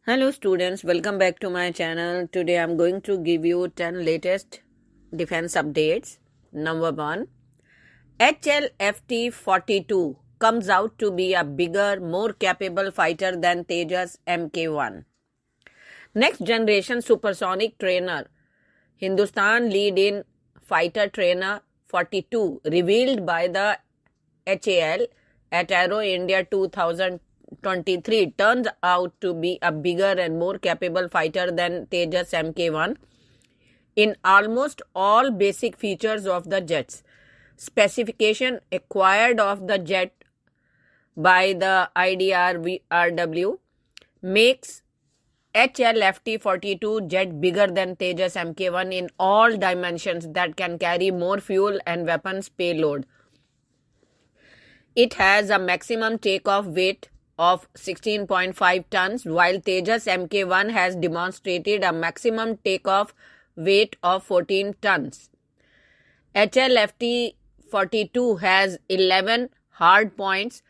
Hello students, welcome back to my channel. Today I'm going to give you 10 latest defense updates. Number 1, HLFT-42 comes out to be a bigger, more capable fighter than Tejas Mk1. Next generation supersonic trainer, Hindustan lead-in fighter trainer 42 revealed by the HAL at Aero India 2023 turns out to be a bigger and more capable fighter than Tejas Mk1 in almost all basic features of the jets. Specification acquired of the jet by the IDRW makes HLFT-42 jet bigger than Tejas Mk1 in all dimensions that can carry more fuel and weapons payload. It has a maximum takeoff weight of 16.5 tons, while Tejas Mk1 has demonstrated a maximum takeoff weight of 14 tons. HLFT-42 has 11 hard points,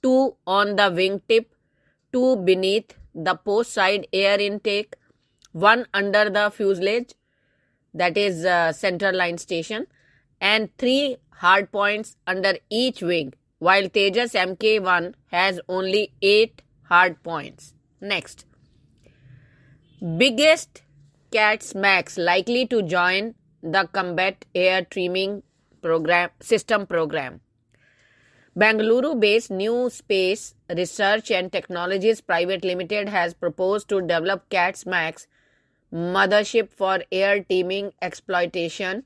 2 on the wingtip, 2 beneath the post side air intake, 1 under the fuselage, that is center line station, and 3 hard points under each wing, while Tejas Mk1 has only 8 hard points. Next, biggest CATSP likely to join the Combat Air Training System program. Bengaluru-based New Space Research and Technologies Private Limited has proposed to develop CATSP mothership for air teaming exploitation,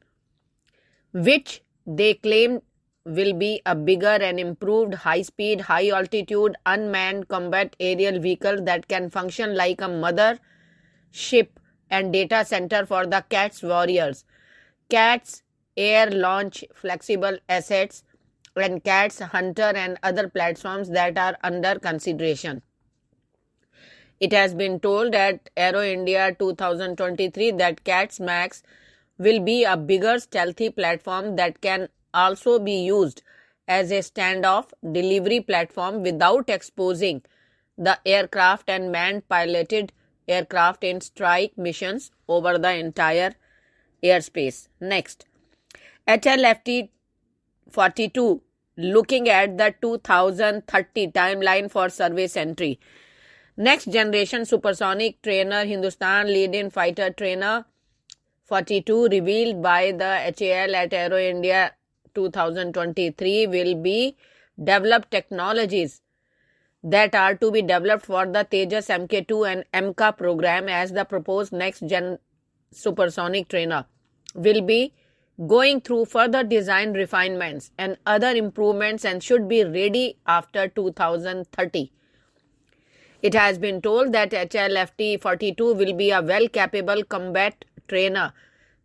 which they claim will be a bigger and improved high-speed, high-altitude, unmanned combat aerial vehicle that can function like a mother ship and data center for the CATS warriors, CATS air launch flexible assets, and CATS Hunter and other platforms that are under consideration. It has been told at Aero India 2023 that CATS Max will be a bigger stealthy platform that can also be used as a standoff delivery platform without exposing the aircraft and manned piloted aircraft in strike missions over the entire airspace. Next, HLFT-42 looking at the 2030 timeline for service entry. Next generation supersonic trainer Hindustan lead-in fighter trainer 42 revealed by the HAL at Aero India 2023 will be developed technologies that are to be developed for the Tejas Mk2 and MK program, as the proposed next gen supersonic trainer will be going through further design refinements and other improvements and should be ready after 2030. It has been told that HLFT-42 will be a well-capable combat trainer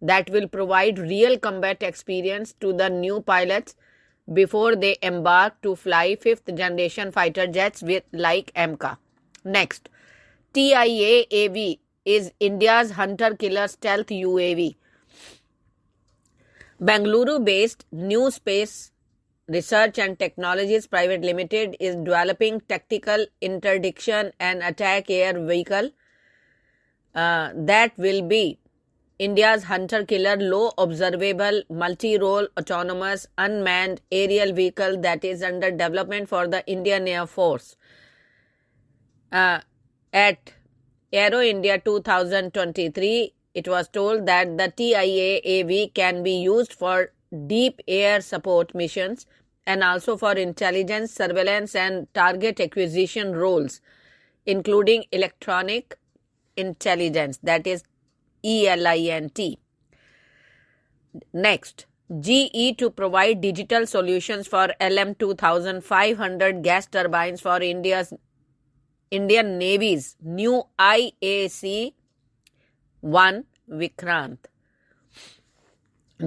that will provide real combat experience to the new pilots before they embark to fly 5th generation fighter jets like MK. Next, TIA-AV is India's hunter-killer stealth UAV. Bengaluru-based New Space Research and Technologies Private Limited is developing tactical interdiction and attack air vehicle that will be India's hunter-killer low observable multi-role autonomous unmanned aerial vehicle that is under development for the Indian Air Force. At Aero India 2023, it was told that the TIA-AV can be used for deep air support missions and also for intelligence, surveillance and target acquisition roles, including electronic intelligence, that is ELINT. Next, GE to provide digital solutions for LM-2500 gas turbines for Indian Navy's new INS Vikrant.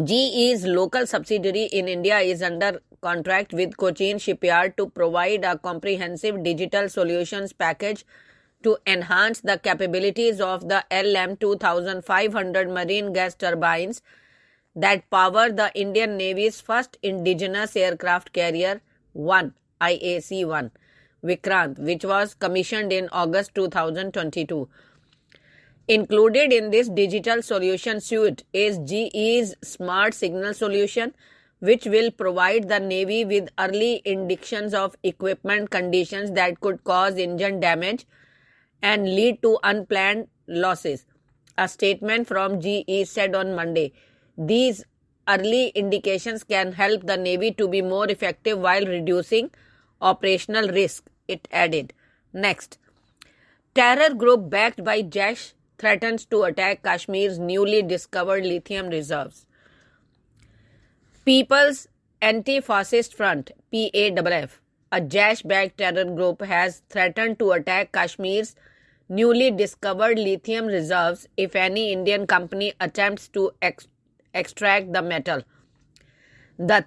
GE's local subsidiary in India is under contract with Cochin Shipyard to provide a comprehensive digital solutions package to enhance the capabilities of the LM-2500 marine gas turbines that power the Indian Navy's first indigenous aircraft carrier 1, IAC-1, Vikrant, which was commissioned in August 2022. Included in this digital solution suite is GE's Smart Signal solution, which will provide the Navy with early indications of equipment conditions that could cause engine damage and lead to unplanned losses. A statement from GE said on Monday, these early indications can help the Navy to be more effective while reducing operational risk, it added. Next, terror group backed by Jaish threatens to attack Kashmir's newly discovered lithium reserves. People's Anti-Fascist Front, PAFF, a Jaish-backed terror group, has threatened to attack Kashmir's newly discovered lithium reserves if any Indian company attempts to extract the metal. The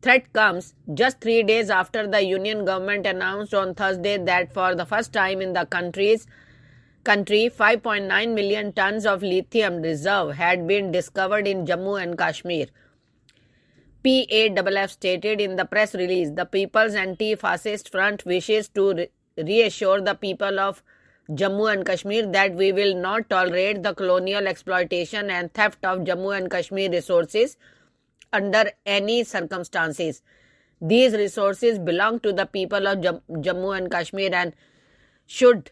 threat comes just 3 days after the Union government announced on Thursday that for the first time in the country, 5.9 million tons of lithium reserve had been discovered in Jammu and Kashmir. PAFF stated in the press release, the People's Anti-Fascist Front wishes to reassure the people of Jammu and Kashmir that we will not tolerate the colonial exploitation and theft of Jammu and Kashmir resources under any circumstances. These resources belong to the people of Jammu and Kashmir and should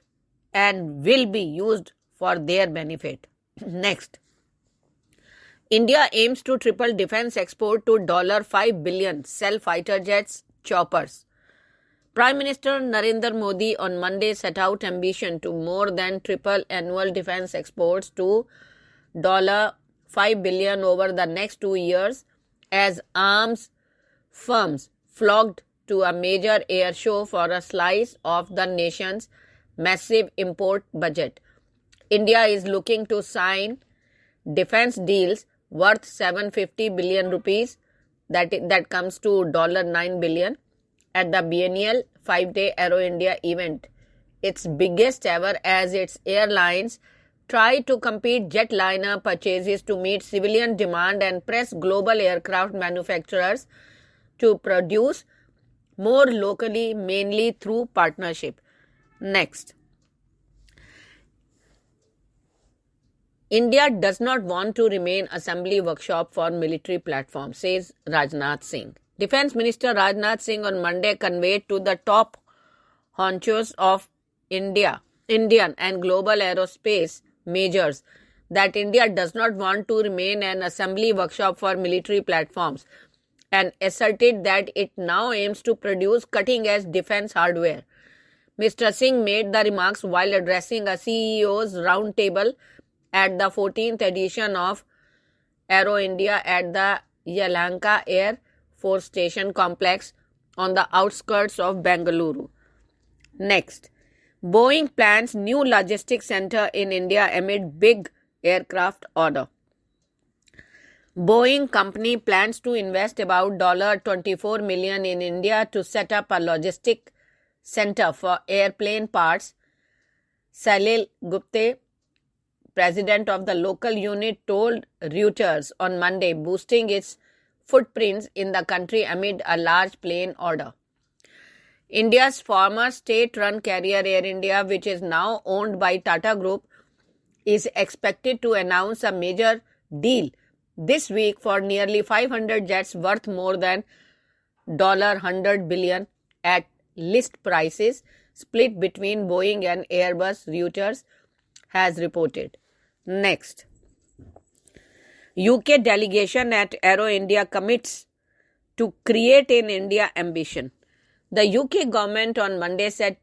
and will be used for their benefit. Next, India aims to triple defense export to $5 billion, sell fighter jets, choppers. Prime Minister Narendra Modi on Monday set out ambition to more than triple annual defense exports to $5 billion over the next 2 years as arms firms flocked to a major air show for a slice of the nation's massive import budget. India is looking to sign defense deals worth 750 billion rupees, that comes to $9 billion, at the biennial 5-day Aero India event, its biggest ever, as its airlines try to compete jetliner purchases to meet civilian demand and press global aircraft manufacturers to produce more locally, mainly through partnership. Next, India does not want to remain assembly workshop for military platforms, says Rajnath Singh. Defense Minister Rajnath Singh on Monday conveyed to the top honchos of Indian and global aerospace majors that India does not want to remain an assembly workshop for military platforms and asserted that it now aims to produce cutting-edge defense hardware. Mr. Singh made the remarks while addressing a CEO's roundtable at the 14th edition of Aero India at the Yelahanka Air Force Station complex on the outskirts of Bengaluru. Next, Boeing plans new logistics center in India amid big aircraft order. Boeing company plans to invest about $24 million in India to set up a logistic center for airplane parts. Salil Gupte, president of the local unit, told Reuters on Monday, boosting its footprints in the country amid a large plane order. India's former state-run carrier Air India, which is now owned by Tata Group, is expected to announce a major deal this week for nearly 500 jets worth more than $100 billion at list prices, split between Boeing and Airbus, Reuters has reported. Next, UK delegation at Aero India commits to create in India ambition. The UK government on Monday said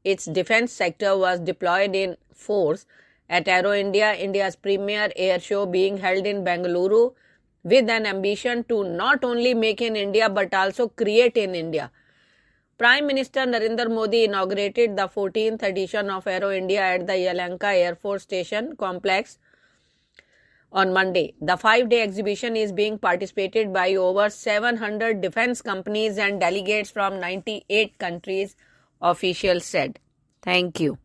its defense sector was deployed in force at Aero India, India's premier air show being held in Bengaluru, with an ambition to not only make in India but also create in India. Prime Minister Narendra Modi inaugurated the 14th edition of Aero India at the Yelahanka Air Force Station complex on Monday. The 5-day exhibition is being participated by over 700 defense companies and delegates from 98 countries, officials said. Thank you.